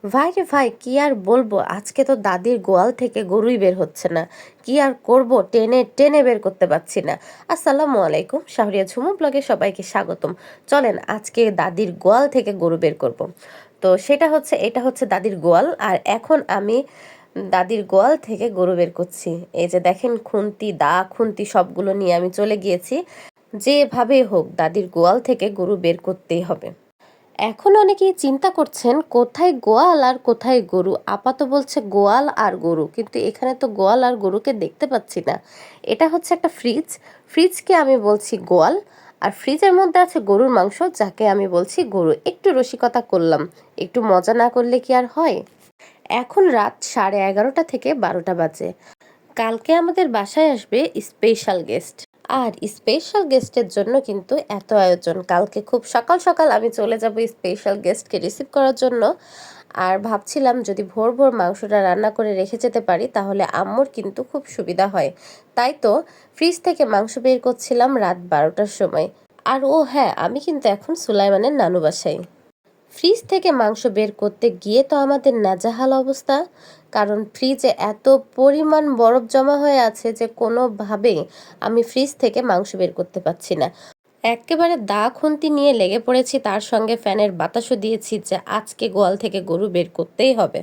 ভাই রে ভাই, কি আর বলবো, আজকে তো দাদির গোয়াল থেকে গরুই বের হচ্ছে না। কি আর করব, টেনে টেনে বের করতে পারছি না। আসসালামু আলাইকুম, শাহরিয়া ঝুমু ব্লগে সবাইকে স্বাগতম। চলেন আজকে দাদির গোয়াল থেকে গরু বের করব। তো এটা হচ্ছে দাদির গোয়াল, আর এখন আমি দাদির গোয়াল থেকে গরু বের করছি। এই যে দেখেন, খুন্তি খুন্তি সবগুলো নিয়ে আমি চলে গিয়েছি। যেভাবেই হোক দাদির গোয়াল থেকে গরু বের করতেই হবে। এখন অনেকেই চিন্তা করছেন কোথায় গোয়াল আর কোথায় গরু। আপা তো বলছে গোয়াল আর গরু, কিন্তু এখানে তো গোয়াল আর গরুকে দেখতে পাচ্ছি না। এটা হচ্ছে একটা ফ্রিজ, ফ্রিজকে আমি বলছি গোয়াল, আর ফ্রিজের মধ্যে আছে গরুর মাংস, যাকে আমি বলছি গরু। একটু রসিকতা করলাম, একটু মজা না করলে কি আর হয়। এখন রাত 11:30 থেকে 12টা বাজে। কালকে আমাদের বাসায় আসবে স্পেশাল গেস্ট, আর স্পেশাল গেস্টের জন্য কিন্তু এত আয়োজন। কালকে খুব সকাল সকাল আমি চলে যাব স্পেশাল গেস্টকে রিসিভ করার জন্য। আর ভাবছিলাম যদি ভোর ভোর মাংসটা রান্না করে রেখে যেতে পারি তাহলে আম্মুর কিন্তু খুব সুবিধা হয়। তাই তো ফ্রিজ থেকে মাংস বের করছিলাম রাত 12টার সময়। আর ও হ্যাঁ, আমি কিন্তু এখন সুলাইমানের নানু বাসায়। ফ্রিজ থেকে মাংস বের করতে গিয়ে তো আমাদের নাজেহাল অবস্থা, কারণ ফ্রিজে এত পরিমাণ বরফ জমা হয়ে আছে যে কোনোভাবেই আমি ফ্রিজ থেকে মাংস বের করতে পারছি না। একেবারে খুন্তি নিয়ে লেগে পড়েছি, তার সঙ্গে ফ্যানের বাতাসও দিয়েছি যে আজকে গোয়াল থেকে গরু বের করতেই হবে।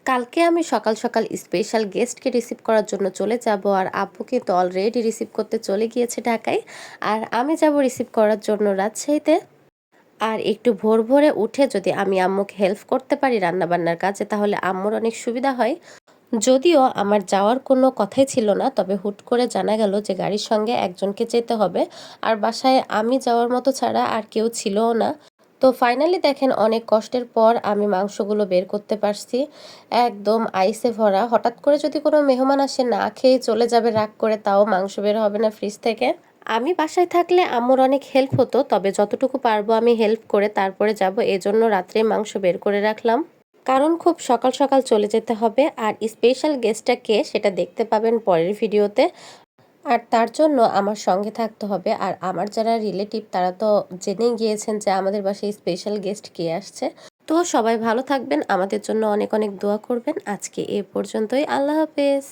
কালকে আমি সকাল সকাল স্পেশাল গেস্টকে রিসিভ করার জন্য চলে যাব, আর আব্বু কিন্তু অলরেডি রিসিভ করতে চলে গিয়েছে ঢাকায়। আর আমি যাব রিসিভ করার জন্য রাজশাহীতে। আর একটু ভোর ভোরে উঠে যদি আমি আম্মুকে হেল্প করতে পারি রান্নাবান্নার কাজে তাহলে আম্মুর অনেক সুবিধা হয়। যদিও আমার যাওয়ার কোনো কথাই ছিল না, তবে হুট করে জানা গেল যে গাড়ির সঙ্গে একজনকে যেতে হবে, আর বাসায় আমি যাওয়ার মতো ছাড়া আর কেউ ছিলও না। তো ফাইনালি দেখেন, অনেক কষ্টের পর আমি মাংসগুলো বের করতে পারছি, একদম আইসে ভরা। হঠাৎ করে যদি কোনো মেহমান আসে না খেয়ে চলে যাবে রাগ করে, তাও মাংস বের হবে না ফ্রিজ থেকে। আমি বাসায় থাকলে আম্মুর অনেক হেল্প হতো, তবে যতটুকু পারবো আমি হেল্প করে তারপরে যাব, এজন্য রাত্রে মাংস বের করে রাখলাম। কারণ খুব সকাল সকাল চলে যেতে হবে, আর স্পেশাল গেস্টটা কে সেটা দেখতে পাবেন পরের ভিডিওতে। আর তার জন্য আমার সঙ্গে থাকতে হবে, আর আমার যারা রিলেটিভ তারা তো জেনেই গিয়েছেন যে আমাদের বাসায় স্পেশাল গেস্ট কে আসছে। তো সবাই ভালো থাকবেন, আমাদের জন্য অনেক অনেক দোয়া করবেন। আজকে এ পর্যন্তই, আল্লাহ হাফেজ।